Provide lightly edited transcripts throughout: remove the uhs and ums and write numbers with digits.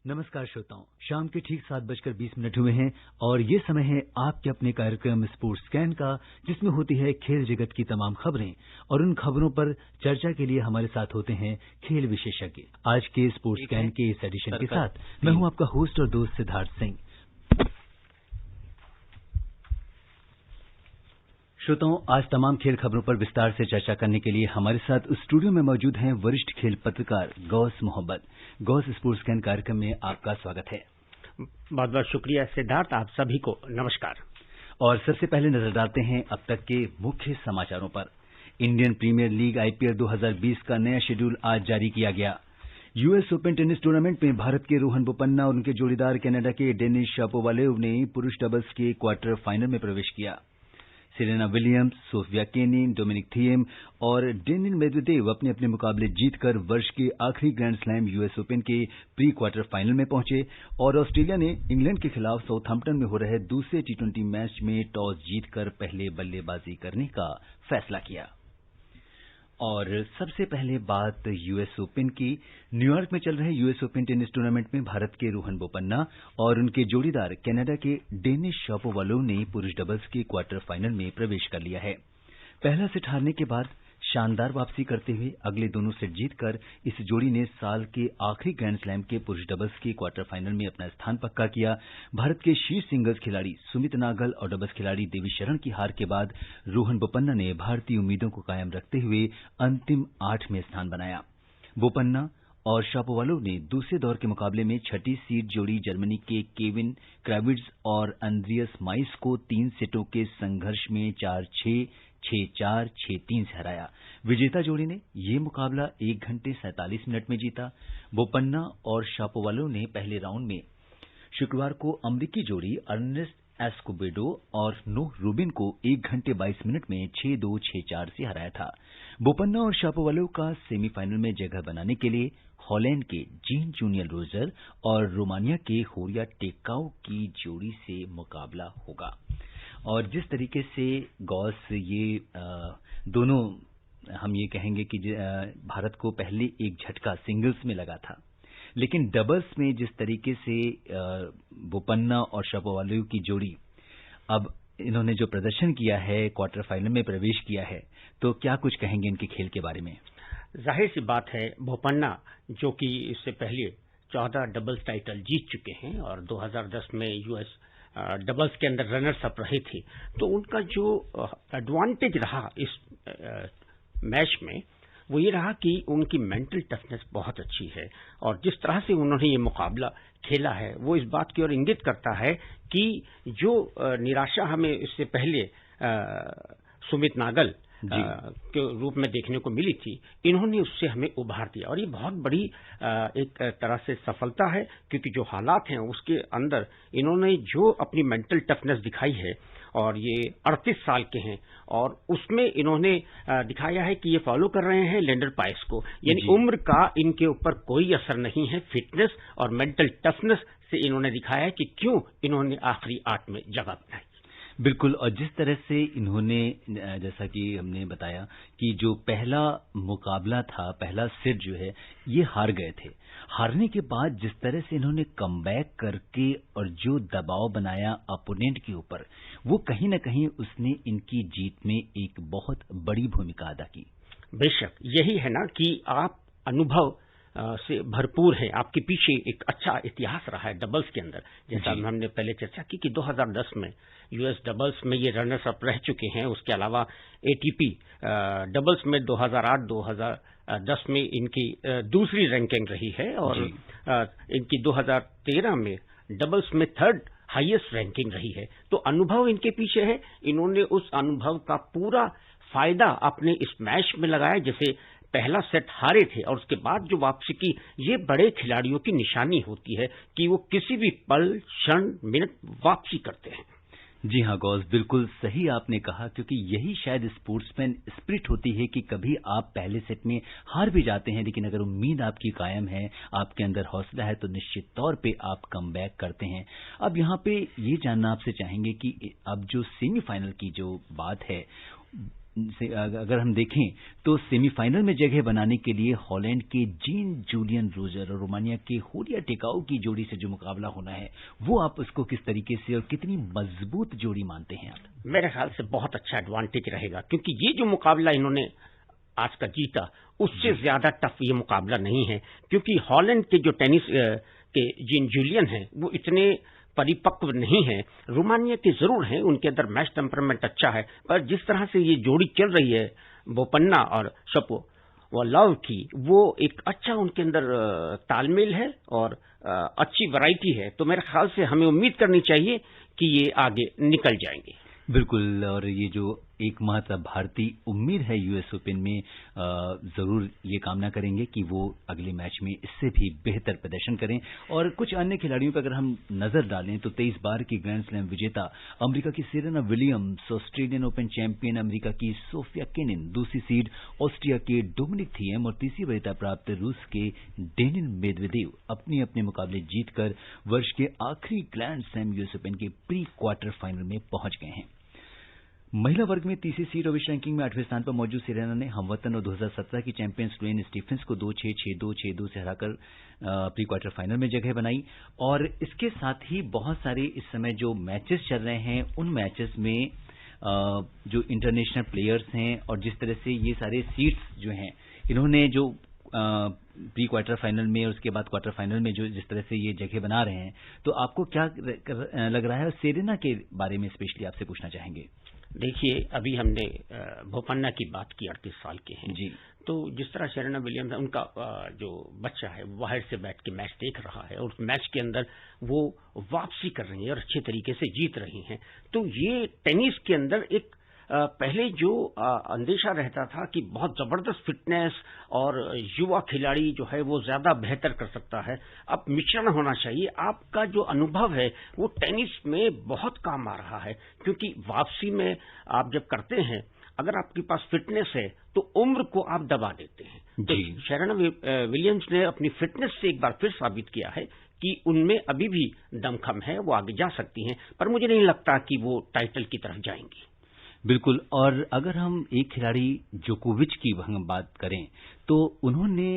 नमस्कार श्रोताओं, शाम के ठीक 7:20 हुए हैं और ये समय है आपके अपने कार्यक्रम स्पोर्ट्स स्कैन का, जिसमें होती है खेल जगत की तमाम खबरें और उन खबरों पर चर्चा के लिए हमारे साथ होते हैं खेल विशेषज्ञ। आज के स्पोर्ट्स स्कैन के इस एडिशन के साथ मैं हूं आपका होस्ट और दोस्त सिद्धार्थ सिंह। श्रोताओं, आज तमाम खेल खबरों पर विस्तार से चर्चा करने के लिए हमारे साथ स्टूडियो में मौजूद हैं वरिष्ठ खेल पत्रकार गौस मोहम्मद। गौस, स्पोर्ट्स स्कैन कार्यक्रम में आपका स्वागत है। बहुत बहुत शुक्रिया सिद्धार्थ, आप सभी को नमस्कार। और सबसे पहले नजर डालते हैं अब तक के मुख्य समाचारों पर। इंडियन प्रीमियर लीग आईपीएल 2020 का नया शेड्यूल आज जारी किया गया। यूएस ओपन टेनिस टूर्नामेंट में भारत के रोहन बोपन्ना और उनके जोड़ीदार कनाडा के डेनिस शापोवालोव ने पुरुष डबल्स के क्वार्टर फाइनल में प्रवेश किया। Serena Williams, Sofia Kenin, Dominic Thiem और डेनिल मेदवेदेव अपने अपने मुकाबले जीतकर वर्ष के आखिरी ग्रैंड स्लैम यूएस ओपन के प्री क्वार्टर फाइनल में पहुंचे और ऑस्ट्रेलिया ने इंग्लैंड के खिलाफ साउथहैम्पटन में हो रहे दूसरे टी20 मैच में टॉस जीतकर पहले बल्लेबाजी करने का फैसला किया। और सबसे पहले बात यूएस ओपन की। न्यूयॉर्क में चल रहे यूएस ओपन टेनिस टूर्नामेंट में भारत के रोहन बोपन्ना और उनके जोड़ीदार कनाडा के डेनिस शापोवालोव ने पुरुष डबल्स के क्वार्टर फाइनल में प्रवेश कर लिया है। पहला सेट हारने के बाद शानदार वापसी करते हुए अगले दोनों सेट जीतकर इस जोड़ी ने साल के आखिरी ग्रैंड स्लैम के पुरुष डबल्स के क्वार्टर फाइनल में अपना स्थान पक्का किया। भारत के शीर्ष सिंगल्स खिलाड़ी सुमित नागल और डबल्स खिलाड़ी देवी शरण की हार के बाद रोहन बोपन्ना ने भारतीय उम्मीदों को कायम रखते हुए अंतिम 8 में स्थान बनाया। बोपन्ना और शापोवालोव ने दूसरे दौर के मुकाबले में छठी सीड जोड़ी जर्मनी के केविन क्राविट्ज और अंद्रियस माइस को 3 सेटों के संघर्ष में 4-6, 6-4, 6-3 से हराया। विजेता जोड़ी ने यह मुकाबला 1 घंटे 47 मिनट में जीता। बोपन्ना और शापोवालोव ने पहले राउंड में शुक्रवार को अमेरिकी जोड़ी अर्नेस्ट एस्कोबेडो और नोह रूबिन को 1 घंटे 22 मिनट में 6-2, 6-4 से हराया था। बोपन्ना और शापोवालोव का सेमीफाइनल में जगह बनाने के लिए हॉलैंड के जीन जूनियर रोजर और रोमानिया के होरिया टेकाउ की जोड़ी से मुकाबला होगा। और जिस तरीके से गौस ये दोनों हम ये कहेंगे कि भारत को पहले एक झटका सिंगल्स में लगा था, लेकिन डबल्स में जिस तरीके से बोपन्ना और शापोवालोव की जोड़ी अब इन्होंने जो प्रदर्शन किया है, क्वार्टर फाइनल में प्रवेश किया है, तो क्या कुछ कहेंगे इनके खेल के बारे में? जाहिर सी बात है, बोपन्ना जो कि इससे पहले 14 डबल्स टाइटल जीत चुके हैं और 2010 में यूएस डबल्स के अंदर रनर्स अप रहे थे, तो उनका जो एडवांटेज रहा इस मैच में वो ये रहा कि उनकी मेंटल टफनेस बहुत अच्छी है और जिस तरह से उन्होंने ये मुकाबला खेला है वो इस बात की ओर इंगित करता है कि जो निराशा हमें इससे पहले सुमित नागल के रूप में देखने को मिली थी, इन्होंने उससे हमें उभार दिया और ये बहुत बड़ी एक तरह से सफलता है, क्योंकि जो हालात हैं उसके अंदर इन्होंने जो अपनी मेंटल टफनेस दिखाई है और ये 38 साल के हैं और उसमें इन्होंने दिखाया है कि ये फॉलो कर रहे हैं लेंडर पाइस को, यानी उम्र का इनके ऊपर कोई असर नहीं है। फिटनेस और मेंटल टफनेस से इन्होंने दिखाया है कि क्यों इन्होंने आखिरी 8 में जगह बनाई। बिल्कुल। और जिस तरह से इन्होंने, जैसा कि हमने बताया कि जो पहला मुकाबला था, पहला सेट जो है ये हार गए थे, हारने के बाद जिस तरह से इन्होंने कमबैक करके और जो दबाव बनाया अपोनेंट के ऊपर, वो कहीं ना कहीं उसने इनकी जीत में एक बहुत बड़ी भूमिका अदा की। बेशक यही है ना कि आप अनुभव से भरपूर है, आपके पीछे एक अच्छा इतिहास रहा है डबल्स के अंदर, जैसा हमने पहले चर्चा की कि 2010 में यूएस डबल्स में ये रनर्स अप रह चुके हैं। उसके अलावा एटीपी डबल्स में 2008-2010 में इनकी दूसरी रैंकिंग रही है और इनकी 2013 में डबल्स में 3rd हाईएस्ट रैंकिंग रही है। तो अनुभव इनके पीछे है, इन्होंने उस अनुभव का पूरा फायदा अपने इस मैच में लगाया। जैसे पहला सेट हारे थे और उसके बाद जो वापसी की, ये बड़े खिलाड़ियों की निशानी होती है कि वो किसी भी पल, क्षण, मिनट वापसी करते हैं। जी हाँ गौस, बिल्कुल सही आपने कहा, क्योंकि यही शायद स्पोर्ट्समैन स्पिरिट होती है कि कभी आप पहले सेट में हार भी जाते हैं, लेकिन अगर उम्मीद आपकी कायम है, आपके अंदर हौसला है, तो निश्चित तौर पे आप कमबैक करते हैं। अब यहाँ पे ये जानना आपसे चाहेंगे कि अब जो सेमीफाइनल की जो बात है, अगर हम देखें तो सेमीफाइनल में जगह बनाने के लिए हॉलैंड के जीन जूलियन रोजर और रोमानिया के होलिया टेकाउ की जोड़ी से जो मुकाबला होना है, वो आप उसको किस तरीके से और कितनी मजबूत जोड़ी मानते हैं आप? मेरे ख्याल से बहुत अच्छा एडवांटेज रहेगा, क्योंकि ये जो मुकाबला इन्होंने आज का जीता, उससे ज्यादा टफ ये मुकाबला नहीं है। क्योंकि हॉलैंड के जो टेनिस के जीन जूलियन हैं, वो इतने परिपक्व नहीं है। रोमानिया के जरूर हैं, उनके अंदर मैच टेम्परामेंट अच्छा है, पर जिस तरह से ये जोड़ी चल रही है बोपन्ना और शापोवालोव की, वो एक अच्छा उनके अंदर तालमेल है और अच्छी वैरायटी है। तो मेरे ख्याल से हमें उम्मीद करनी चाहिए कि ये आगे निकल जाएंगे। बिल्कुल, और ये जो एकमात्र भारतीय उम्मीद है यूएस ओपन में, जरूर ये कामना करेंगे कि वो अगले मैच में इससे भी बेहतर प्रदर्शन करें। और कुछ अन्य खिलाड़ियों पर अगर हम नजर डालें तो 23 बार की ग्रैंड स्लैम विजेता अमेरिका की Serena Williams, Australian open champion America की सोफिया केनिन, दूसरी सीड ऑस्ट्रिया के डोमिनिक थिएम और तीसरी वरीयता प्राप्त रूस के डेनिल मेदवेदेव अपने अपने मुकाबले जीतकर वर्ष के आखिरी ग्रैंड स्लैम यूएस ओपन के प्री क्वार्टर फाइनल में पहुंच गए हैं। महिला वर्ग में तीसरी सीड और विश्व रैंकिंग में 8वें स्थान पर मौजूद सेरेना ने हमवतन और 2017 की चैंपियन स्लोवेन स्टीफेंस को 2-6, 6-2, 6-2 से हराकर प्री क्वार्टर फाइनल में जगह बनाई। और इसके साथ ही बहुत सारे इस समय जो मैचेस चल रहे हैं, उन मैचेस में जो इंटरनेशनल प्लेयर्स हैं और जिस तरह से ये सारे सीड्स जो हैं, इन्होंने जो प्री क्वार्टर फाइनल में और उसके बाद क्वार्टर फाइनल में जो जिस तरह से ये जगह बना रहे हैं, तो आपको क्या लग रहा है? और सेरेना के बारे में स्पेशली आपसे पूछना चाहेंगे। देखिए, अभी हमने बोपन्ना की बात की, 38 साल के हैं जी। तो जिस तरह सेरेना विलियम्स, उनका जो बच्चा है वो बाहर से बैठ के मैच देख रहा है और उस मैच के अंदर वो वापसी कर रही है और अच्छे तरीके से जीत रही हैं। तो ये टेनिस के अंदर एक पहले जो अंदेशा रहता था कि बहुत जबरदस्त फिटनेस और युवा खिलाड़ी जो है वो ज्यादा बेहतर कर सकता है, अब मिश्रण होना चाहिए। आपका जो अनुभव है वो टेनिस में बहुत काम आ रहा है, क्योंकि वापसी में आप जब करते हैं, अगर आपके पास फिटनेस है तो उम्र को आप दबा देते हैं। तो सेरेना विलियम्स ने अपनी फिटनेस से एक बार फिर साबित किया है कि उनमें अभी भी दमखम है, वो आगे जा सकती हैं, पर मुझे नहीं लगता कि वो टाइटल की तरफ जाएंगी। बिल्कुल। और अगर हम एक खिलाड़ी जोकोविच की हम बात करें तो उन्होंने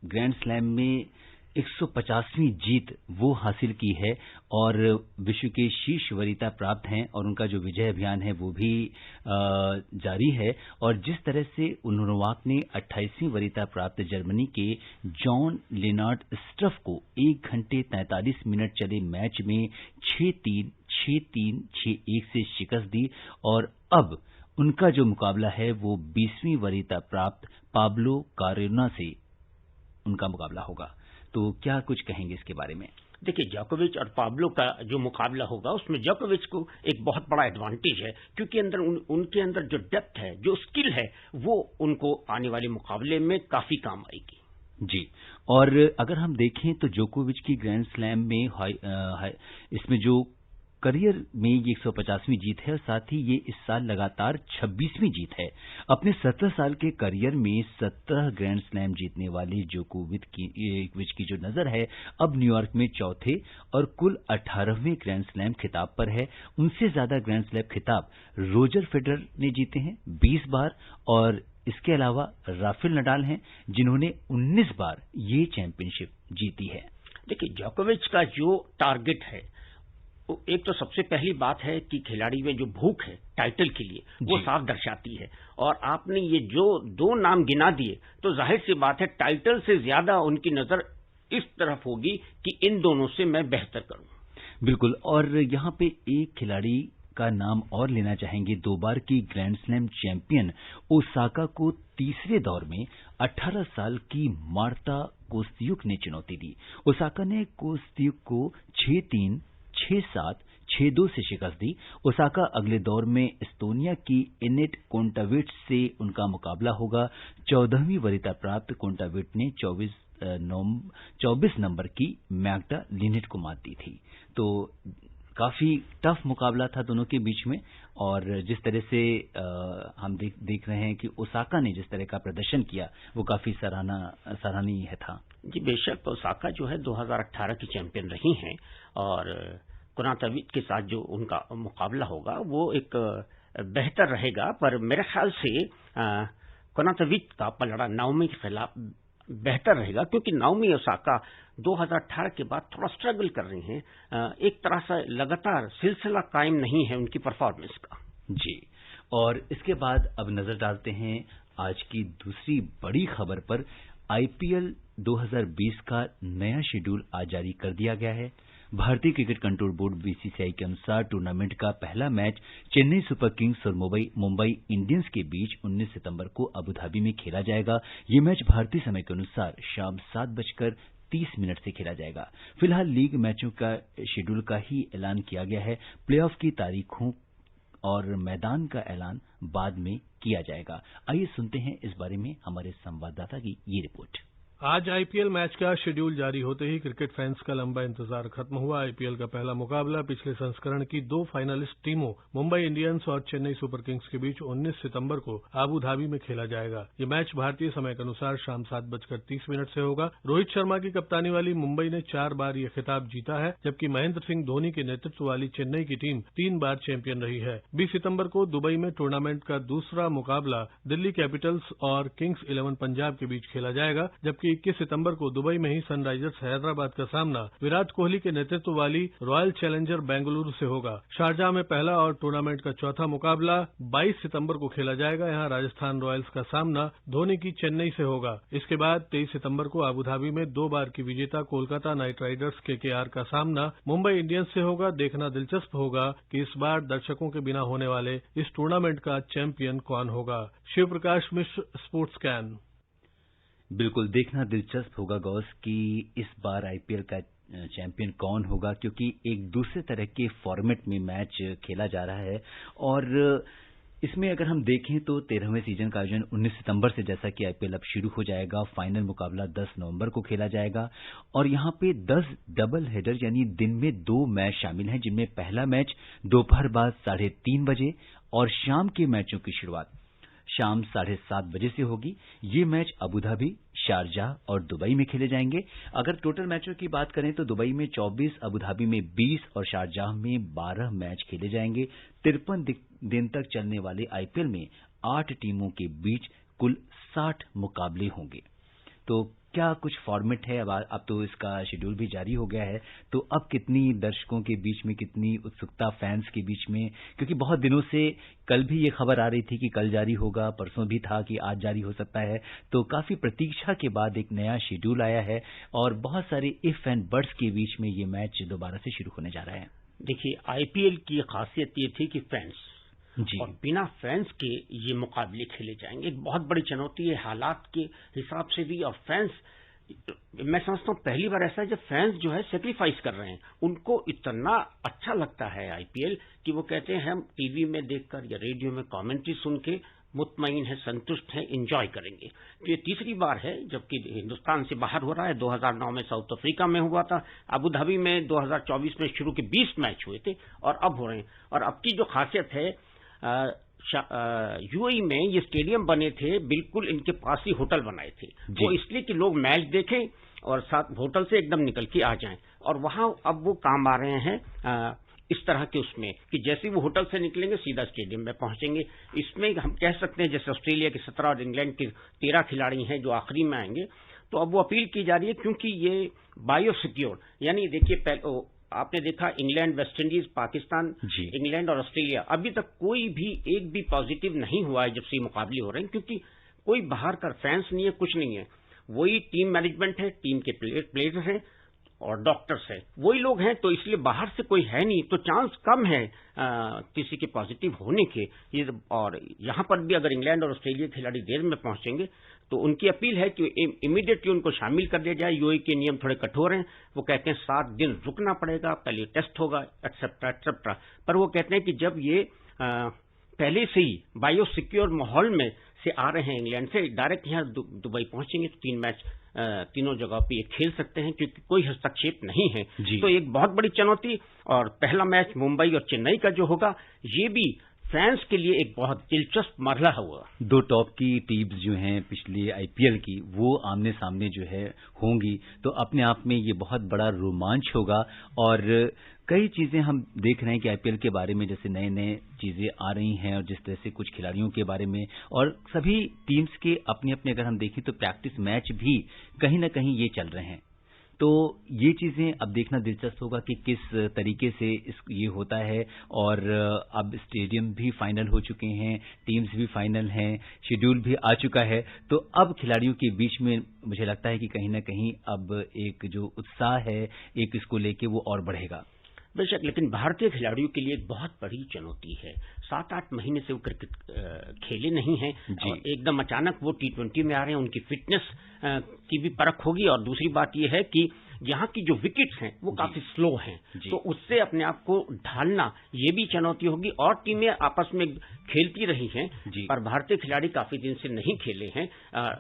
ग्रैंड स्लैम में 150वीं जीत वो हासिल की है और विश्व के शीर्ष वरीयता प्राप्त हैं और उनका जो विजय अभियान है वो भी जारी है। और जिस तरह से नोवाक ने 28वीं वरीयता प्राप्त जर्मनी के जॉन लेनार्ड स्ट्रफ को 1 घंटे 43 मिनट चले मैच में 6-3, 6-3, 6-1 से शिकस्त दी और अब उनका जो मुकाबला है वो 20वीं वरीयता प्राप्त पाब्लो कारेना से उनका मुकाबला होगा। तो क्या कुछ कहेंगे इसके बारे में? देखिए, जोकोविच और पाब्लो का जो मुकाबला होगा उसमें जोकोविच को एक बहुत बड़ा एडवांटेज है, क्योंकि अंदर उनके अंदर जो डेप्थ है, जो स्किल है, वो उनको आने वाले मुकाबले में काफी काम आएगी। जी। और अगर हम देखें तो जोकोविच की ग्रैंड स्लैम में इसमें जो करियर में ये 150वीं जीत है और साथ ही ये इस साल लगातार 26वीं जीत है। अपने 17 साल के करियर में 17 ग्रैंड स्लैम जीतने वाले जोकोविच की जो नजर है अब न्यूयॉर्क में चौथे और कुल 18वें ग्रैंड स्लैम खिताब पर है। उनसे ज्यादा ग्रैंड स्लैम खिताब रोजर फेडरर ने जीते हैं 20 बार और इसके अलावा राफेल नडाल हैं जिन्होंने 19 बार ये चैंपियनशिप जीती है। देखिए, जोकोविच का जो टारगेट है, एक तो सबसे पहली बात है कि खिलाड़ी में जो भूख है टाइटल के लिए वो साफ दर्शाती है। और आपने ये जो 2 नाम गिना दिए तो जाहिर सी बात है टाइटल से ज्यादा उनकी नजर इस तरफ होगी कि इन दोनों से मैं बेहतर करूं। बिल्कुल। और यहाँ पे एक खिलाड़ी का नाम और लेना चाहेंगे, 2 बार की ग्रैंड स्लैम चैंपियन ओसाका को तीसरे दौर में 18 साल की मार्ता कोस्तियुक ने चुनौती दी। ओसाका ने कोस्तियुक को 6-3, 6-7, 6-2 से शिकस्त दी। ओसाका अगले दौर में एस्तोनिया की इनेट कोंटाविट से उनका मुकाबला होगा। 14वीं वरीयता प्राप्त कोंटाविट ने 24 नंबर की मैग्डा लिनेट को मात दी थी। तो काफी टफ मुकाबला था दोनों के बीच में और जिस तरह से हम देख रहे हैं कि ओसाका ने जिस तरह का प्रदर्शन किया वो काफी सराहनीय था। जी बेशक, ओसाका जो है 2018 की चैंपियन रही हैं और कोंटाविट के साथ जो उनका मुकाबला होगा वो एक बेहतर रहेगा, पर मेरे ख्याल से कोनातोविच का पलड़ा नाओमी के खिलाफ बेहतर रहेगा, क्योंकि नाओमी ओसाका 2018 के बाद थोड़ा स्ट्रगल कर रही हैं। एक तरह से लगातार सिलसिला कायम नहीं है उनकी परफॉर्मेंस का। जी, और इसके बाद अब नजर डालते हैं आज की दूसरी बड़ी खबर पर। आईपीएल 2020 का नया शेड्यूल आज जारी कर दिया गया है। भारतीय क्रिकेट कंट्रोल बोर्ड बीसीसीआई के अनुसार टूर्नामेंट का पहला मैच चेन्नई सुपर किंग्स और मुंबई इंडियंस के बीच 19 सितंबर को अबुधाबी में खेला जाएगा। ये मैच भारतीय समय के अनुसार शाम 7:30 से खेला जाएगा। फिलहाल लीग मैचों का शेड्यूल का ही ऐलान किया गया है। प्लेऑफ की तारीखों और मैदान का ऐलान बाद में किया जाएगा। आइए सुनते हैं इस बारे में हमारे संवाददाता की ये रिपोर्ट। आज आईपीएल मैच का शेड्यूल जारी होते ही क्रिकेट फैंस का लंबा इंतजार खत्म हुआ। आईपीएल का पहला मुकाबला पिछले संस्करण की 2 फाइनलिस्ट टीमों मुंबई इंडियंस और चेन्नई सुपर किंग्स के बीच 19 सितंबर को आबू धाबी में खेला जाएगा। ये मैच भारतीय समय के अनुसार शाम 7:30 से होगा। रोहित शर्मा की कप्तानी वाली मुंबई ने 4 बार ये खिताब जीता है, जबकि महेंद्र सिंह धोनी के नेतृत्व वाली चेन्नई की टीम 3 बार चैंपियन रही है। 20 सितंबर को दुबई में टूर्नामेंट का दूसरा मुकाबला दिल्ली कैपिटल्स और किंग्स 11 पंजाब के बीच खेला जाएगा, जबकि 21 सितंबर को दुबई में ही सनराइजर्स हैदराबाद का सामना विराट कोहली के नेतृत्व वाली रॉयल चैलेंजर बेंगलुरु से होगा। शारजाह में पहला और टूर्नामेंट का चौथा मुकाबला 22 सितंबर को खेला जाएगा। यहां राजस्थान रॉयल्स का सामना धोनी की चेन्नई से होगा। इसके बाद 23 सितंबर को अबुधाबी में 2 बार की विजेता कोलकाता नाइट राइडर्स केकेआर का सामना मुंबई इंडियंस से होगा। देखना दिलचस्प होगा कि इस बार दर्शकों के बिना होने वाले इस टूर्नामेंट का चैंपियन कौन होगा। शिव प्रकाश मिश्र, स्पोर्ट्स कैन। बिल्कुल, देखना दिलचस्प होगा गौस कि इस बार आईपीएल का चैंपियन कौन होगा, क्योंकि एक दूसरे तरह के फॉर्मेट में मैच खेला जा रहा है। और इसमें अगर हम देखें तो 13वें सीजन का आयोजन 19 सितंबर से जैसा कि आईपीएल अब शुरू हो जाएगा। फाइनल मुकाबला 10 नवंबर को खेला जाएगा और यहाँ पे 10 डबल हेडर यानी दिन में 2 मैच शामिल हैं, जिनमें पहला मैच दोपहर बाद 3:30 बजे और शाम के मैचों की शुरुआत शाम 7:30 बजे से होगी। ये मैच अबुधाबी, शारजाह और दुबई में खेले जाएंगे। अगर टोटल मैचों की बात करें तो दुबई में 24, अबुधाबी में 20 और शारजाह में 12 मैच खेले जाएंगे। 53 दिन तक चलने वाले आईपीएल में 8 टीमों के बीच कुल 60 मुकाबले होंगे। तो क्या कुछ फॉर्मेट है। अब तो इसका शेड्यूल भी जारी हो गया है, तो अब कितनी दर्शकों के बीच में, कितनी उत्सुकता फैंस के बीच में, क्योंकि बहुत दिनों से कल भी ये खबर आ रही थी कि कल जारी होगा, परसों भी था कि आज जारी हो सकता है। तो काफी प्रतीक्षा के बाद एक नया शेड्यूल आया है और बहुत सारे इफ एंड बट्स के बीच में ये मैच दोबारा से शुरू होने जा रहा है। देखिए, आईपीएल की खासियत ये थी कि फैंस जी, और बिना फैंस के ये मुकाबले खेले जाएंगे। एक बहुत बड़ी चुनौती है हालात के हिसाब से भी। और फैंस, मैं समझता हूँ पहली बार ऐसा है जब फैंस जो है सेक्रीफाइस कर रहे हैं। उनको इतना अच्छा लगता है आईपीएल कि वो कहते हैं हम टीवी में देखकर या रेडियो में कमेंट्री सुन के मुतमईन है, संतुष्ट हैं, एंजॉय करेंगे। तो ये तीसरी बार है जबकि हिंदुस्तान से बाहर हो रहा है। 2009 में साउथ अफ्रीका में हुआ था, अबू धाबी में 2024 में शुरू के 20 मैच हुए थे और अब हो रहे हैं। और अब की जो खासियत है, यूएई में ये स्टेडियम बने थे, बिल्कुल इनके पास ही होटल बनाए थे वो, इसलिए कि लोग मैच देखें और साथ होटल से एकदम निकल के आ जाएं। और वहां अब वो काम आ रहे हैं इस तरह के उसमें कि जैसे वो होटल से निकलेंगे सीधा स्टेडियम में पहुंचेंगे। इसमें हम कह सकते हैं जैसे ऑस्ट्रेलिया के 17 और इंग्लैंड के 13 खिलाड़ी हैं जो आखिरी में आएंगे। तो अब वो अपील की जा रही है क्योंकि ये बायो सिक्योर, यानी देखिए आपने देखा England, West Indies, Pakistan, England और ऑस्ट्रेलिया, अभी तक कोई भी एक भी पॉजिटिव नहीं हुआ है जब से मुकाबले हो रहे हैं, क्योंकि कोई बाहर का फैंस नहीं है, कुछ नहीं है। वही टीम मैनेजमेंट है, टीम के प्लेयर्स हैं और डॉक्टर्स हैं, वही लोग हैं। तो इसलिए बाहर से कोई है नहीं, तो चांस कम है किसी के पॉजिटिव होने के। और यहां पर भी अगर इंग्लैंड और ऑस्ट्रेलिया खिलाड़ी देर में पहुंचेंगे तो उनकी अपील है कि इमीडिएटली उनको शामिल कर दिया जाए। यूएई के नियम थोड़े कठोर हैं, वो कहते हैं 7 दिन रुकना पड़ेगा, पहले टेस्ट होगा, एक्सेट्रा एक्सेट्रा। पर वो कहते हैं कि जब ये पहले से ही बायो सिक्योर माहौल में से आ रहे हैं, इंग्लैंड से डायरेक्ट यहाँ दुबई पहुंचेंगे तो 3 मैच तीनों जगह पे ये खेल सकते हैं क्योंकि कोई हस्तक्षेप नहीं है। तो एक बहुत बड़ी चुनौती। और पहला मैच मुंबई और चेन्नई का जो होगा, ये भी फैंस के लिए एक बहुत दिलचस्प मरहला हुआ। दो टॉप की टीम्स जो हैं पिछले आईपीएल की, वो आमने सामने जो है होंगी, तो अपने आप में ये बहुत बड़ा रोमांच होगा। और कई चीज़ें हम देख रहे हैं कि आईपीएल के बारे में जैसे नए नए चीज़ें आ रही हैं, और जिस तरह से कुछ खिलाड़ियों के बारे में, और सभी टीम्स के अपने अपने अगर हम देखें तो प्रैक्टिस मैच भी कहीं ना कहीं ये चल रहे हैं। तो ये चीज़ें अब देखना दिलचस्प होगा कि किस तरीके से ये होता है। और अब स्टेडियम भी फाइनल हो चुके हैं, टीम्स भी फाइनल हैं, शेड्यूल भी आ चुका है। तो अब खिलाड़ियों के बीच में मुझे लगता है कि कहीं ना कहीं अब एक जो उत्साह है एक इसको लेके वो और बढ़ेगा। बेशक, लेकिन भारतीय खिलाड़ियों के लिए एक बहुत बड़ी चुनौती है। 7-8 महीने से वो क्रिकेट खेले नहीं हैं और एकदम अचानक वो T20 में आ रहे हैं। उनकी फिटनेस की भी परख होगी, और दूसरी बात ये है कि यहाँ की जो विकेट्स हैं वो काफी स्लो हैं, तो उससे अपने आप को ढालना ये भी चुनौती होगी। और टीमें आपस में खेलती रही हैं, पर भारतीय खिलाड़ी काफी दिन से नहीं खेले हैं,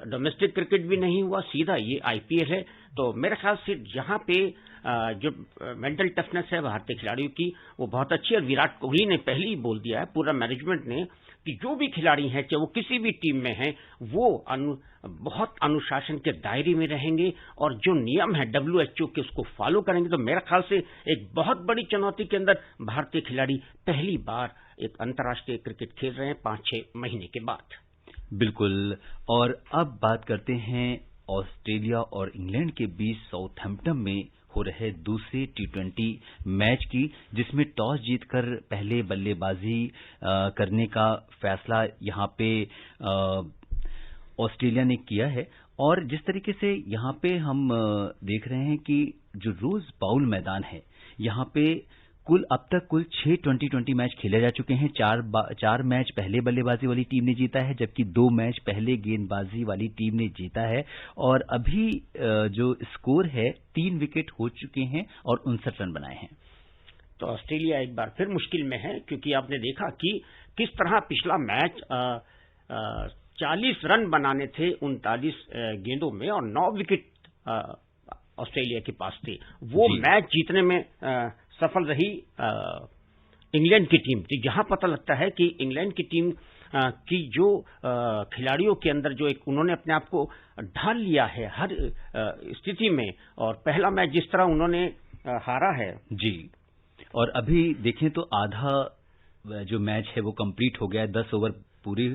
डोमेस्टिक क्रिकेट भी नहीं हुआ, सीधा ये आईपीएल है। तो मेरे ख्याल से यहाँ पे जो मेंटल टफनेस है भारतीय खिलाड़ियों की वो बहुत अच्छी है। और विराट कोहली ने पहले ही बोल दिया है, पूरा मैनेजमेंट ने, कि जो भी खिलाड़ी हैं चाहे वो किसी भी टीम में हैं, वो बहुत अनुशासन के दायरे में रहेंगे और जो नियम है WHO के उसको फॉलो करेंगे। तो मेरे ख्याल से एक बहुत बड़ी चुनौती के अंदर भारतीय खिलाड़ी पहली बार एक अंतर्राष्ट्रीय क्रिकेट खेल रहे हैं 5-6 महीने के बाद। बिल्कुल। और अब बात करते हैं ऑस्ट्रेलिया और इंग्लैंड के बीच साउथहैम्पटन में हो रहे दूसरे T20 मैच की, जिसमें टॉस जीतकर पहले बल्लेबाजी करने का फैसला यहाँ पे ऑस्ट्रेलिया ने किया है। और जिस तरीके से यहाँ पे हम देख रहे हैं कि जो रोज बाउल मैदान है, यहाँ पे अब तक कुल 6 2020 मैच खेले जा चुके हैं। 4 मैच पहले बल्लेबाजी वाली टीम ने जीता है, जबकि 2 मैच पहले गेंदबाजी वाली टीम ने जीता है। और अभी जो स्कोर है 3 विकेट हो चुके हैं और 59 रन बनाए हैं। तो ऑस्ट्रेलिया एक बार फिर मुश्किल में है, क्योंकि आपने देखा कि किस तरह पिछला मैच 40 रन बनाने थे 39 गेंदों में, और 9 विकेट ऑस्ट्रेलिया के पास थे। वो मैच जीतने में सफल रही इंग्लैंड की टीम थी, जहां पता लगता है कि इंग्लैंड की टीम की जो खिलाड़ियों के अंदर जो एक उन्होंने अपने आप को ढाल लिया है हर स्थिति में, और पहला मैच जिस तरह उन्होंने हारा है। जी, और अभी देखें तो आधा जो मैच है वो कंप्लीट हो गया है, 10 ओवर पूरे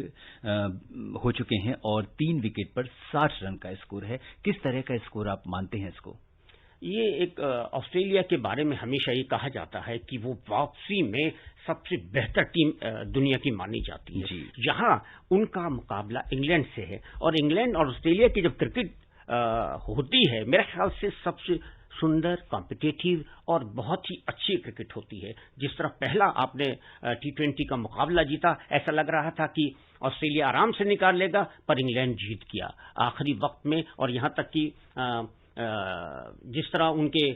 हो चुके हैं और 3 विकेट पर 60 रन का स्कोर है। किस तरह का स्कोर आप मानते हैं इसको? ये एक ऑस्ट्रेलिया के बारे में हमेशा ये कहा जाता है कि वो वापसी में सबसे बेहतर टीम दुनिया की मानी जाती है, जहां उनका मुकाबला इंग्लैंड से है। और इंग्लैंड और ऑस्ट्रेलिया की जब क्रिकेट होती है, मेरे ख्याल से सबसे सुंदर, कॉम्पिटिटिव और बहुत ही अच्छी क्रिकेट होती है। जिस तरह पहला आपने T20 का मुकाबला जीता, ऐसा लग रहा था कि ऑस्ट्रेलिया आराम से निकाल लेगा, पर इंग्लैंड जीत गया आखिरी वक्त में। और यहां तक कि जिस तरह उनके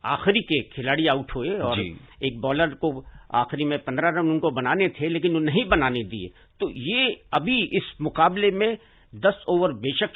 आखिरी के खिलाड़ी आउट हुए और एक बॉलर को आखिरी में 15 रन उनको बनाने थे, लेकिन वो नहीं बनाने दिए। तो ये अभी इस मुकाबले में 10 ओवर बेशक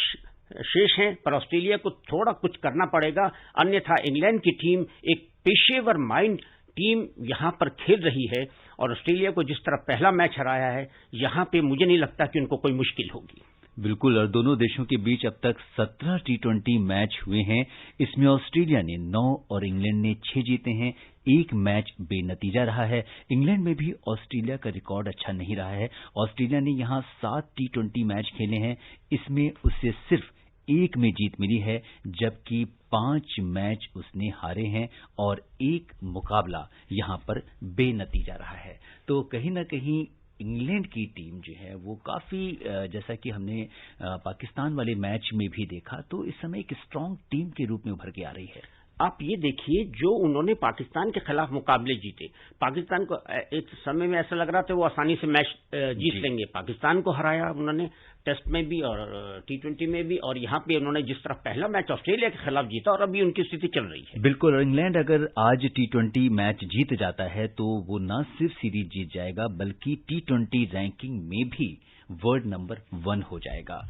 शेष हैं, पर ऑस्ट्रेलिया को थोड़ा कुछ करना पड़ेगा, अन्यथा इंग्लैंड की टीम एक पेशेवर माइंड टीम यहां पर खेल रही है। और ऑस्ट्रेलिया को जिस तरह पहला मैच हराया है, यहां पे मुझे नहीं लगता कि उनको कोई मुश्किल होगी। बिल्कुल। और दोनों देशों के बीच अब तक 17 T20 मैच हुए हैं। इसमें ऑस्ट्रेलिया ने 9 और इंग्लैंड ने 6 जीते हैं। एक मैच बेनतीजा रहा है। इंग्लैंड में भी ऑस्ट्रेलिया का रिकॉर्ड अच्छा नहीं रहा है। ऑस्ट्रेलिया ने यहां 7 T20 मैच खेले हैं, इसमें उसे सिर्फ 1 में जीत मिली है, जबकि 5 मैच उसने हारे हैं और एक मुकाबला यहां पर बेनतीजा रहा है। तो कहीं ना कहीं इंग्लैंड की टीम जो है वो काफी, जैसा कि हमने पाकिस्तान वाले मैच में भी देखा, तो इस समय एक स्ट्रांग टीम के रूप में उभर के आ रही है। आप ये देखिए, जो उन्होंने पाकिस्तान के खिलाफ मुकाबले जीते, पाकिस्तान को एक समय में ऐसा लग रहा था वो आसानी से मैच जीत लेंगे। पाकिस्तान को हराया उन्होंने टेस्ट में भी और T20 में भी, और यहाँ पे उन्होंने जिस तरह पहला मैच ऑस्ट्रेलिया के खिलाफ जीता, और अभी उनकी स्थिति चल रही है। बिल्कुल। और इंग्लैंड अगर आज T20 मैच जीत जाता है तो वो न सिर्फ सीरीज जीत जाएगा, बल्कि T20 रैंकिंग में भी वर्ल्ड नंबर 1 हो जाएगा।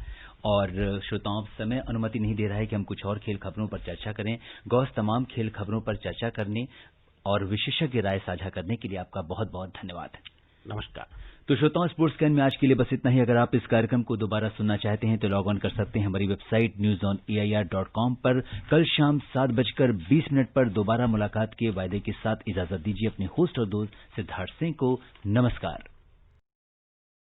और श्रोताओं, समय अनुमति नहीं दे रहा है कि हम कुछ और खेल खबरों पर चर्चा करें। गौस, तमाम खेल खबरों पर चर्चा करने और विशेषज्ञ राय साझा करने के लिए आपका बहुत बहुत धन्यवाद। नमस्कार। तो श्रोताओं, स्पोर्ट्स कैन में आज के लिए बस इतना ही। अगर आप इस कार्यक्रम को दोबारा सुनना चाहते हैं तो लॉग ऑन कर सकते हैं हमारी वेबसाइट newsonair.com पर। कल शाम 7:20 पर दोबारा मुलाकात के वायदे के साथ इजाजत दीजिए अपने होस्ट और दोस्त सिद्धार्थ सिंह को। नमस्कार।